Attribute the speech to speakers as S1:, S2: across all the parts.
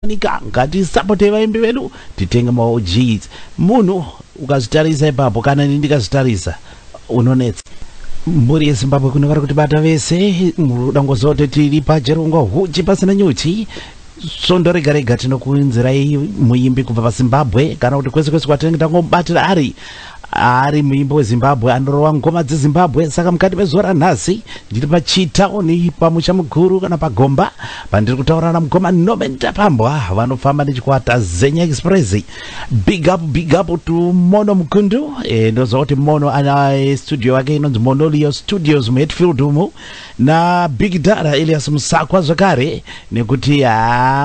S1: nika ngati support vaimbi vedu titenge ma OGs. Munhu ukazitarisa ipapo kana ndikazitarisa unonetsa. Mburi yeZimbabwe kuno vari kutibata vese mudango zote tiri pajerongo huchi pasina nyuchi. Sondo rega rega tinokuinzirai muimbi kubva paZimbabwe kana kuti kwese kwese kwatinenge tangobatira ari muimbi weZimbabwe anorova ngoma dzeZimbabwe. Saka mukati mezuva ranhasi ndiri paChitaoni pamusha mukuru kana pagomba pandiri kutaurana mugoma Norman Tapambwa vanofamba nechikwata Zenya Express. Big up to Mono Mukundu. Ndoziva kuti Mono ana studio yake inonzi Monolio Studios muHatfield umu na Big Dada Elias Musakwa zvakare nekuti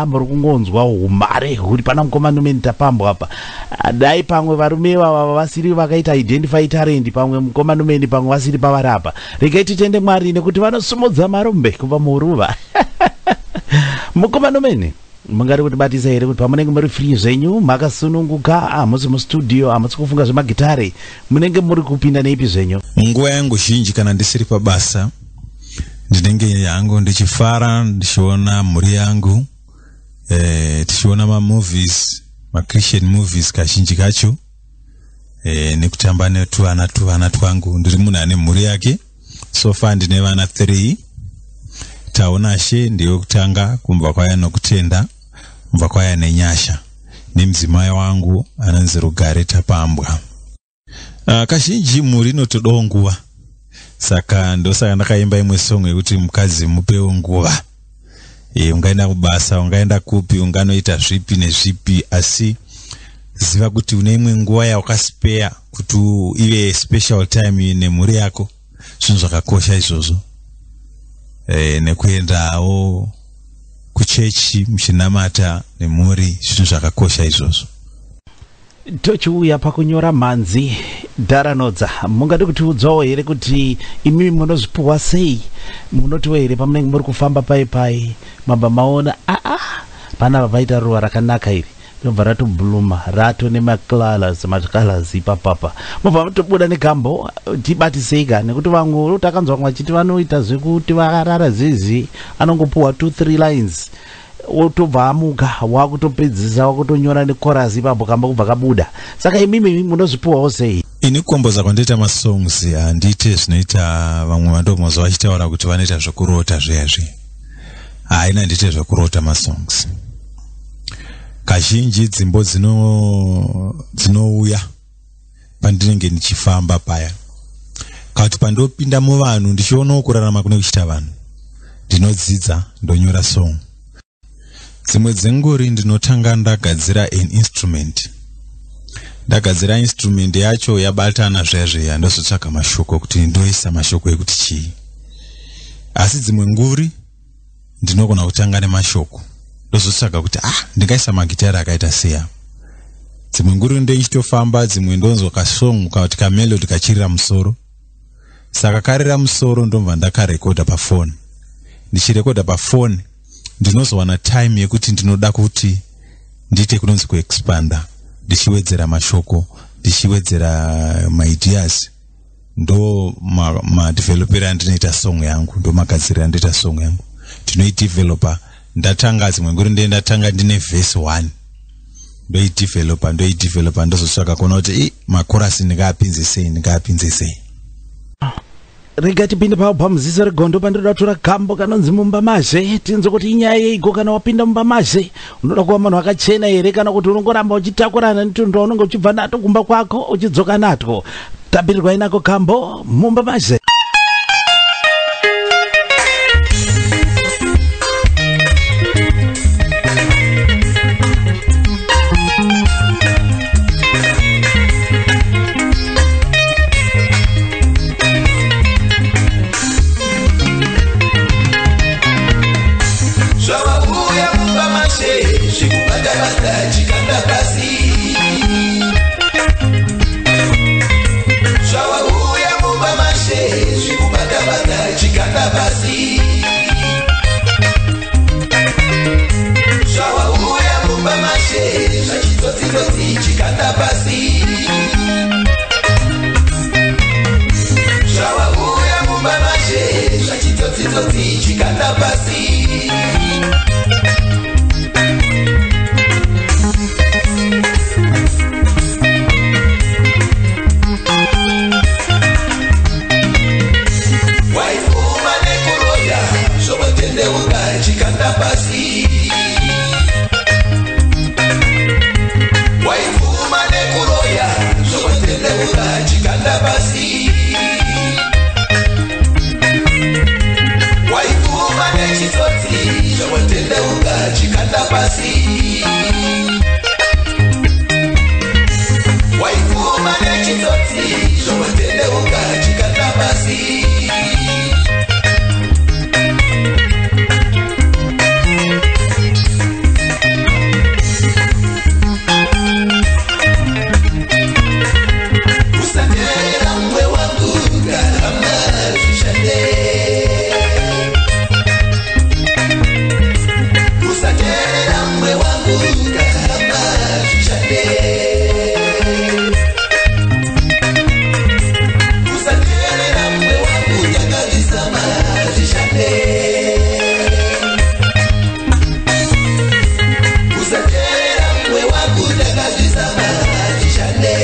S1: muri kungonzwa umare huri pana mukoma Norman Tapambwa apa. Dai pamwe varume vava vasiri vakaita identify talent pamwe mukoma Norman pamwe vasiri pavarapa. Regai titende Mwari nekuti vanosumudza marumbe kubva muruva. Mukoma Norman mungari kutibatisa here kuti pamunenge muri free zvenyu makasununguka hamusi mustudio hamusi kufunga zvemagitare munenge muri kupinda neipi zvenyu?
S2: Nguva yangu zhinji kana ndisiri pabasa ndinenge yangu ndichifara ndichiona mhuri yangu tichiona movies Christian movies kazhinji kacho nekutamba netuvana twangu. Ndiri munhu ane mhuri yake. So far ndine vana 3. Taona She ndiyo kutanga, kumva kwaya nokutenda, kumva kwaya nenyasha. Nemdzimai wangu anonzi Rugare Tapambwa. Kazhinji mhuri inotodawo nguva. Saka ndosaka ndakaimba imwe song yekuti mukadzi mupewo nguva. Ungaenda kubasa, ungaenda kupi, unganoita zvipi nezvipi, asi ziva kuti une imwe nguva yawakaspare kuti ive special time nemhuri yako. Zvinhu zvakakosha izvozvo. Nekuendawo kuchechi muchinamata nemhuri, zvinhu zvakakosha izvozvo.
S1: Tochiuya pakunyora mhanzi Dharanodza, mungade kutiudzawo here kuti imimi munozvipuwa sei? Munotiwo here pamunenge muri kufamba pai mabva maona pana vaita ruva rakanaka iri robva ratobhuluma rato nemacolors ipapapa mobva mutobuda negambo tibatisei nekuti vamwe takanzwa vamwe vachiti vanoita zvekuti vakarara zizi anongopuwa 2-3 lines otobva amuka wakutopedzisa wakutonyora nekorasi ipapo kamba kubva kabuda. Saka imimi munozvipuwawo sei?
S2: Ini kukomboza kwandiita masongs handite zvinoita vamwe vandomozva vachitaura kuti vanoita zvekurota zviyazvi. Haina ndite zvekurota masongs. Kazhinji dzimbo dzinouya pandinenge ndichifamba paya. Kuti pandopinda muvanhu ndichionawo kurarama kune kuchita vanhu, ndinodzidza ndonyora song. Dzimwe dzengori ndinotanga ndagadzira an instrument. Ndagadzira instrument yacho yabatana zvazviya ndozotsvaga mashoko kuti ndoisa mashoko ekuti chii. Asi dzimwe nguri ndinogona kutanga nemashoko ndozotsvaga kuti ndingaisa magitara akaita seya. Dzimwe nguri ndoichitofamba, dzimwe ndonzwa kasong kuti kamelody kachirira musoro. Saka karira musoro ndomva ndakarekoda pafoni. Ndichirekoda pafoni ndinozowana time yekuti ndinoda kuti ndite kunonzi kuexpanda, ndichiwedzera mashoko, ndichiwedzera maideas. Ndo madevelopera andinoita song yangu, ndo magadzirira ndinoita song yangu. Ndinoidevelopa, ndatanga dzimwe nguri ndatanga ndine verse 1. Ndoidevelopa ndozotsvaga kuona kuti makorasi ndingapinzisei.
S1: Rega tipinde pamuziso regondo pandoda kutora gambo kanonzi Mumbamazhe. Tinzo kuti inyaya yeiko kana wapinda Mumbamazhe unoda kuva munhu akachena here kana kuti unongoramba uchitakurana netundu unonge uchibva nato kumba kwako uchidzoka natwo? Tabirirwa inako gambo Mumbamazhe.
S3: basi waifuma nechitoti zvomatendeuka chikanda basi usaterera mwe wangu garama zvishande usaterera mwe wangu garama zvishande usaterera mwe wangu nyakazvisama zvishande usaterera mwe wangu nyakazvisama zvishande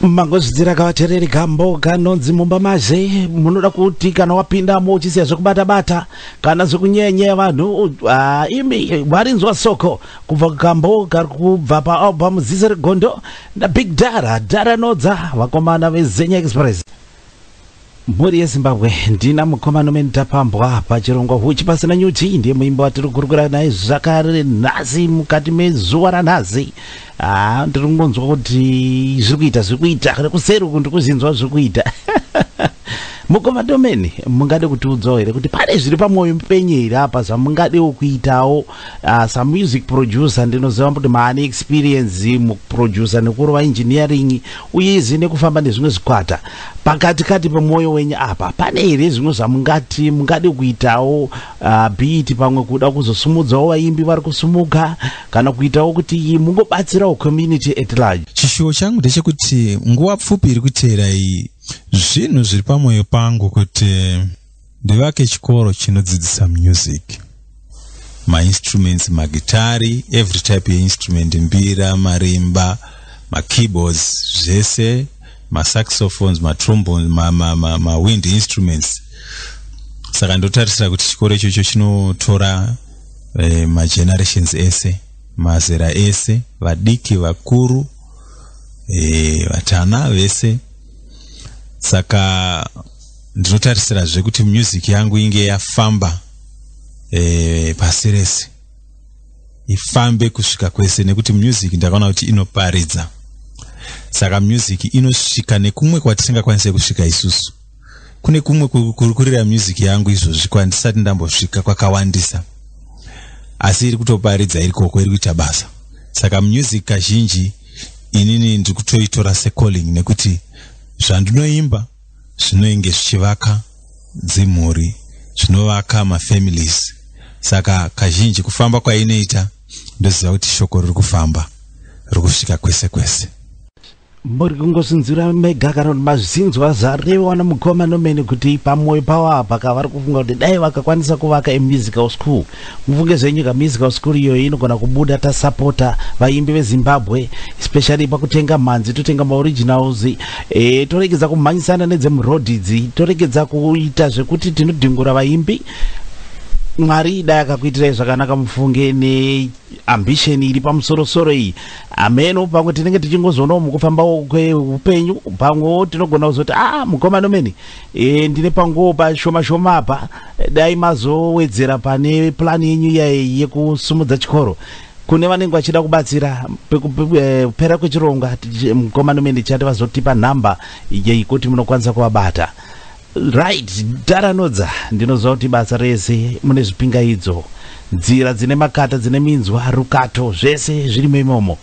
S1: mangozvidzira kavateereri gambo kanonzi mumba maze munoda kuti kana wapindamo uchisiya zvekubata-bata kana zvekunyenyenya vanhu imi warinzwa soko kubva kugambo kari kubva paalbum zizi regondo nabig dara nodza vakomana vezenya express. Mhuri yeZimbabwe ndina mukomana umene tapambwa pachirongwa huchi pasina nyuchi, ndiye muimbi watiri kukurukura naye zvakare nhasi mukati mezuva ranhasi. Ndiri kungonzwa kuti zviri kuita kana kuseri uku ndikuzinzwa zviri kuita. Mukomana umene mungade kutiudzawo here kuti pane zviri pamwoyo penyu here apa zvamungadewo kuitawo some music producer. Ndinoziva kuti maane experience muproducer nekurova engineering uyezve nekufamba nezvimwe zvikwata. Pakati pemwoyo wenyu apa pane here zvimwe zvamungati mungade kuitawo, beat pamwe kuda kuzosumudzawo vaimbi vari kusumuka kana kuitawo kuti mungobatsirawo community at large?
S2: Chishuwo changu ndechekuti nguva pfupi iri kuteera iyi zvinhu zviri pamwoyo pangu kuti ndivake chikoro chinodzidzisa music, ma-instruments, magitari, every type instrument, mbira, marimba, ma-keyboards, zvese, ma-saxophones, ma-trombones, ma-wind instruments. Saka ndotarisira kuti chikoro ichocho chinotora ma-generations ese, mazera ese, vadiki, vakuru, vatana vese. Saka ndinotarisira zvekuti music yangu inge yafamba pasi rese, ifambe kusvika kwese, nekuti music ndakaona kuti inoparidza. Saka music inosvika nekumwe kwatisingakwanise kusvika isusu. Kune kumwe kurikurira music yangu izvozvi kwandisati ndambosvika kwakawandisa, asi iri kutoparidza iri koko, iri kuita basa. Saka music kazhinji inini ndiri kutoitora secalling, nekuti zvandinoimba zvinoinge zvichivaka dzimhuri, zvinovaka mafamilies. Saka kazhinji kufamba kwainoita ndoziva kuti shoko riri kufamba, riri kusvika kwese kwese.
S1: Muri kungosinzira mega kana kuti mazvinzwa zvarewa namukomana umene kuti pamwoyo pawo apa kavari kufunga kuti dai vakakwanisa kuvaka musical school. Mufunge zvenyika musical school iyoyo inogona kubuda tasapota vaimbi veZimbabwe, especially pakutenga mhanzi, totenga maoriginals, toregedza kumhanyisana nedzemurodhidzi, toregedza kuita zvekuti tinodhingura vaimbi. Mwari dai akakuitirai zvakanaka mufunge neambition iri pamusoro iyi. Ameno pamwe tinenge tichingozoonawo mukufamba kweupenyu, pamwewo tinogona kuzoti mukomana umene ndine panguwo pashoma apa, dai mazowedzera pane plani yenyu iyayi yekusumudza chikoro. Kune vanenge vachida kubatsira kupera kwechirongwa, mukomana umene chati vazotipa nhamba yekuti munokwanisa kuvabata. Right, Daranodza, ndinoziva kuti basa rese mune zvipingaidzo, nzira dzine makata, dzine minzwa, rukato, zvese zvirimo imomo.